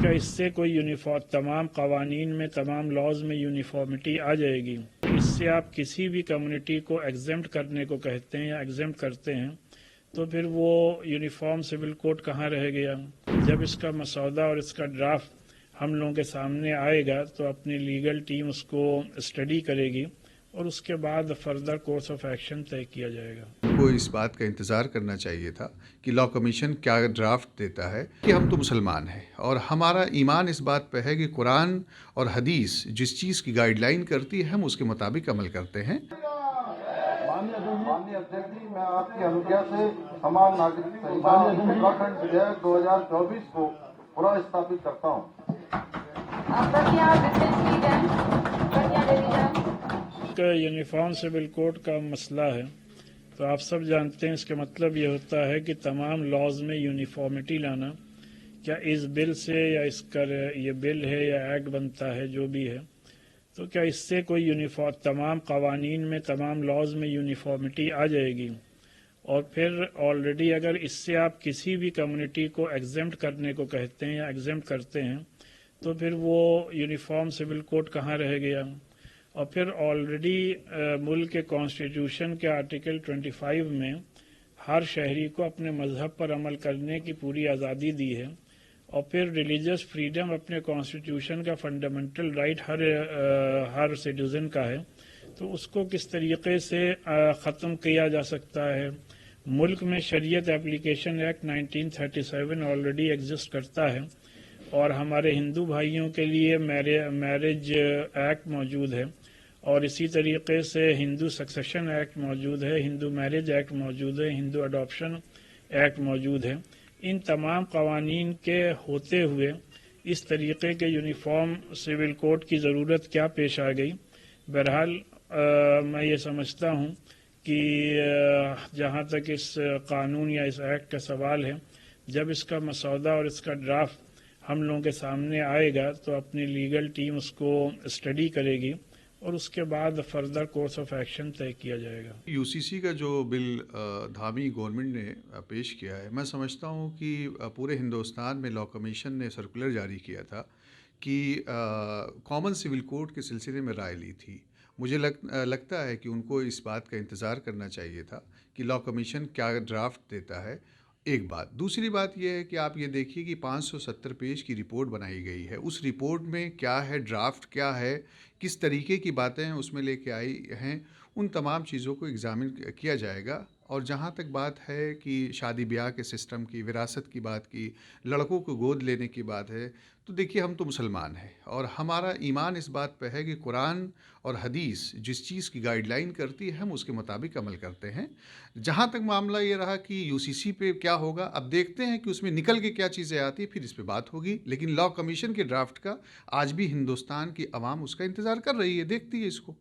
کیا اس سے کوئی تمام قوانین میں تمام لاز میں یونیفارمٹی آ جائے گی؟ اس سے آپ کسی بھی کمیونٹی کو ایگزمپٹ کرنے کو کہتے ہیں یا ایگزمپٹ کرتے ہیں تو پھر وہ یونیفارم سول کوڈ کہاں رہ گیا؟ جب اس کا مسودہ اور اس کا ڈرافٹ ہم لوگوں کے سامنے آئے گا تو اپنی لیگل ٹیم اس کو اسٹڈی کرے گی اور اس کے بعد فردر کورس آف ایکشن طے کیا جائے گا۔ کو اس بات کا انتظار کرنا چاہیے تھا کہ لا کمیشن کیا ڈرافٹ دیتا ہے کہ ہم تو مسلمان ہیں اور ہمارا ایمان اس بات پہ ہے کہ قرآن اور حدیث جس چیز کی گائیڈ لائن کرتی ہے ہم اس کے مطابق عمل کرتے ہیں۔ ماننیہ ادھیکش جی، میں آپ کی انوگیا سے سمان ناگرک سنہتا اتراکھنڈ ودھیک 2024 کو پورا استھاپت کرتا ہوں۔ یونیفارم سول کوڈ کا مسئلہ ہے تو آپ سب جانتے ہیں اس کا مطلب یہ ہوتا ہے کہ تمام لاز میں یونیفارمٹی لانا۔ کیا اس بل سے یا اس کا یہ بل ہے یا ایکٹ بنتا ہے جو بھی ہے تو کیا اس سے کوئی تمام قوانین میں تمام لاز میں یونیفارمٹی آ جائے گی؟ اور پھر آلریڈی اگر اس سے آپ کسی بھی کمیونٹی کو ایگزمپٹ کرنے کو کہتے ہیں یا ایگزمپٹ کرتے ہیں تو پھر وہ یونیفارم سول کوڈ کہاں رہ گیا؟ اور پھر آلریڈی ملک کے کانسٹیٹیوشن کے آرٹیکل 25 میں ہر شہری کو اپنے مذہب پر عمل کرنے کی پوری آزادی دی ہے، اور پھر ریلیجس فریڈم اپنے کانسٹیٹیوشن کا فنڈامنٹل رائٹ ہر سٹیزن کا ہے، تو اس کو کس طریقے سے ختم کیا جا سکتا ہے؟ ملک میں شریعت اپلیکیشن ایکٹ 1937 آلریڈی ایگزسٹ کرتا ہے، اور ہمارے ہندو بھائیوں کے لیے میرج ایکٹ موجود ہے، اور اسی طریقے سے ہندو سکسیشن ایکٹ موجود ہے، ہندو میرج ایکٹ موجود ہے، ہندو اڈاپشن ایکٹ موجود ہے۔ ان تمام قوانین کے ہوتے ہوئے اس طریقے کے یونیفارم سول کوڈ کی ضرورت کیا پیش آ گئی؟ بہرحال میں یہ سمجھتا ہوں کہ جہاں تک اس قانون یا اس ایکٹ کا سوال ہے، جب اس کا مسودہ اور اس کا ڈرافٹ ہم لوگوں کے سامنے آئے گا تو اپنی لیگل ٹیم اس کو اسٹڈی کرے گی اور اس کے بعد فردر کورس آف ایکشن طے کیا جائے گا۔ یو سی سی کا جو بل دھامی گورنمنٹ نے پیش کیا ہے، میں سمجھتا ہوں کہ پورے ہندوستان میں لا کمیشن نے سرکولر جاری کیا تھا کہ کامن سول کوڈ کے سلسلے میں رائے لی تھی۔ مجھے لگتا ہے کہ ان کو اس بات کا انتظار کرنا چاہیے تھا کہ لا کمیشن کیا ڈرافٹ دیتا ہے، ایک بات۔ دوسری بات یہ ہے کہ آپ یہ دیکھیے کہ 570 پیج کی رپورٹ بنائی گئی ہے، اس رپورٹ میں کیا ہے، ڈرافٹ کیا ہے، کس طریقے کی باتیں اس میں لے کے آئی ہیں، ان تمام چیزوں کو ایگزامن کیا جائے گا۔ اور جہاں تک بات ہے کہ شادی بیاہ کے سسٹم کی، وراثت کی بات کی، لڑکوں کو گود لینے کی بات ہے، تو دیکھیے ہم تو مسلمان ہیں اور ہمارا ایمان اس بات پہ ہے کہ قرآن اور حدیث جس چیز کی گائیڈ لائن کرتی ہے ہم اس کے مطابق عمل کرتے ہیں۔ جہاں تک معاملہ یہ رہا کہ یو سی سی پہ کیا ہوگا، اب دیکھتے ہیں کہ اس میں نکل کے کیا چیزیں آتی ہیں، پھر اس پہ بات ہوگی۔ لیکن لا کمیشن کے ڈرافٹ کا آج بھی ہندوستان کی عوام اس کا انتظار کر رہی ہے، دیکھتی ہے اس کو۔